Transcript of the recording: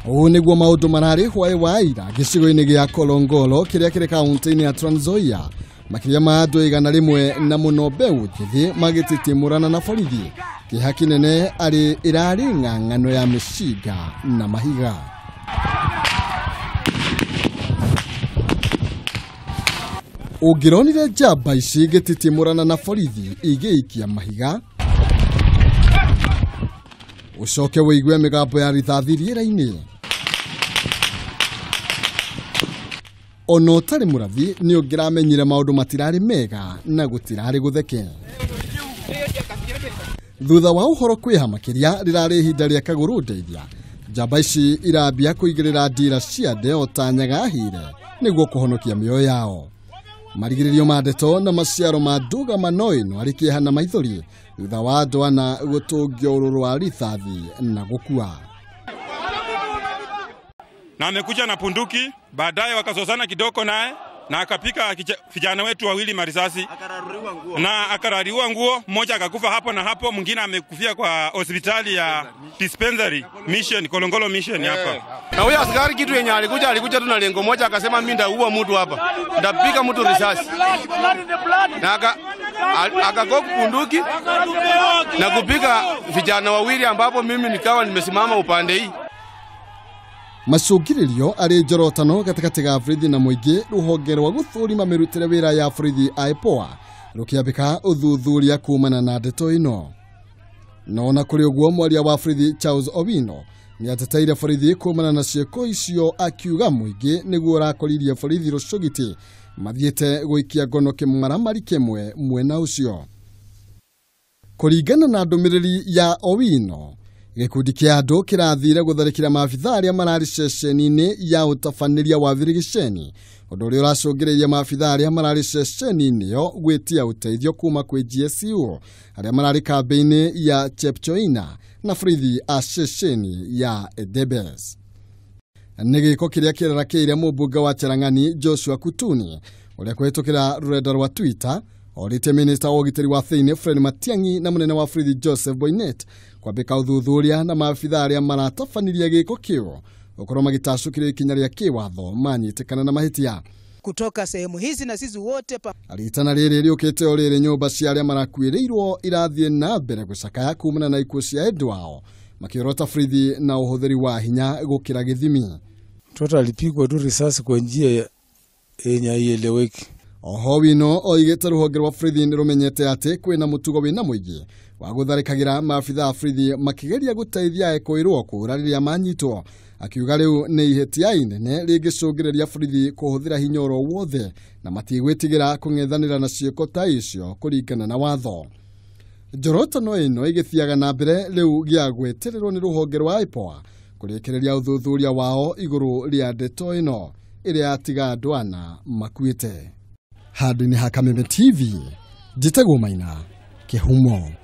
Ũũ nĩguo maũndũ mararĩ hwaĩ wa ira gĩcigo-inĩ gĩa Kolongolo kĩrĩa kĩrĩ kaunti-inĩ ya Trans Nzoia. Makĩria ma andũ 100 na mũno mbeũ njĩthĩ magĩtitimũrana na borithi. Kĩeha kĩnene arĩ ĩrarĩ ng'ang'ano ya mĩcinga na mahiga. Ũngĩronire njamba ici igĩtitimũrana na borithi igĩikia mahiga, ucoke wĩigue mĩgambo ya rithathi rĩera-inĩ. Ono ũtarĩ mũrathi nĩ ũngĩramenyire maũndũ matirarĩ mega na gũtirarĩ gũtheke. Thutha wa ũhoro kwĩha makĩria rĩrarĩ ihinda rĩa kagũrũ ndeithia, njamba ici irambia kũigĩrĩra ndira cia ndeo ta nyagahire nĩguo kũhonokia mĩoyo yao. Marigĩrĩrio ma ndeto na maciaro ma nduga manoĩno arĩ kĩeha na maithori thutha wa andũ ana gũtũngio ũrũrũ wa rithathi na gũkua. Na amekuja na punduki, baadaye wakasosana kidogo naye na akapika vijana wetu wawili marisasi na akarariwa nguo. Mmoja akakufa hapo na hapo, mwingine amekufia kwa hospitali ya dispensary mission, Kolongolo mission hapa. Na huyo askari kitu yenye alikuja tu na lengo moja, akasema mimi ndaua mtu hapa, ndapiga mtu risasi, na akagoku punduki na kupiga vijana wawili, ambapo mimi nikawa nimesimama upande hii. Macũngĩrĩrio arĩ njorotano gatagatĩ ga borithi na mũingĩ rũhonge rwa gũthũrima mĩrutĩre wĩra ya borithi IPOA rũkĩambĩka ũthuthuria kumana na ndeto ĩno. No na kũrĩ ũguo mwaria wa borithi Charles Owino nĩ ateteire borithi kumana na ciĩko icio, akiuga mũingĩ nĩguo ũrakoririe borithi rũcũgiti mathiĩte gũikia ngono kĩmaramari kĩmwe mwena ũcio. Kũringana na ndũmĩrĩri ya Owino, gĩkundi kĩa andũ kĩrathire gũtharĩkĩra maabithaa arĩa mararĩ ceceni-inĩ ya ũtabanĩria wa Virigiceni, ũndũ ũrĩa ũracũngĩrĩirie maabithaa arĩa mararĩ ceceni-inĩ ĩyo gwĩtia ũteithio kuma kwĩ GSU arĩa mararĩ kambĩ-inĩ ya Chepchoina na borithi a ceceni ya Edebes. Nĩ gĩko kĩrĩa kĩrarakĩire mũmbunge wa Cherang'ani Joshua Kutuni, ũrĩa kũhĩtũkĩra rũrenda rwa Twitter orĩte minista wa ũgitĩri wa thĩinĩ Fred Matiang'i na mũnene wa borithi Joseph Boynet kwambĩka ũthuthuria na maabithaa arĩa maratabanirie gĩko kĩu gũkorwo magĩtacũkĩrio ikinya rĩa kĩwatho manyitĩkana na mahĩtia kutoka sehemu hizi na sisi wote Aritana rĩrĩ rĩũkĩte o rĩrĩ nyũmba cia arĩa marakuĩrĩirwo irathiĩ na mbere gũcakaya kumana na ikuũ cia endwa wao, makĩorota borithi na ũhũthĩri wa hinya gũkĩra gĩthimi. Mtoto alipigwa tu risasi kwa njia yenye haieleweki. Oho Owino oigĩte rũhonge rwa borithi nĩ rũmenyete atĩ kwĩna mũtugo wĩna mũingĩ wa gũtharĩkagĩra maabithaa a borithi makĩgeria gũteithia ekũĩrwo kũũra rĩrĩa manyitwo, akiuga rĩu nĩ ihĩtia inene rĩngĩcũngĩrĩria borithi kũhũthĩra hinya oro wothe na matigwĩtigĩra kũng'ethanĩra na ciĩko ta icio kũringana na watho. Njorotano ĩno ĩgĩthiaga na mbere rĩu gĩa gwĩtĩrĩrwo nĩ rũhonge rwa IPOA kũrĩkĩrĩria ũthuthuria wao igũrũ rĩa ndeto ĩno ĩrĩa yatiga andũ ana makuĩte. Handũ-inĩ ha Kameme TV, njĩtagwo Maina Kĩhumo.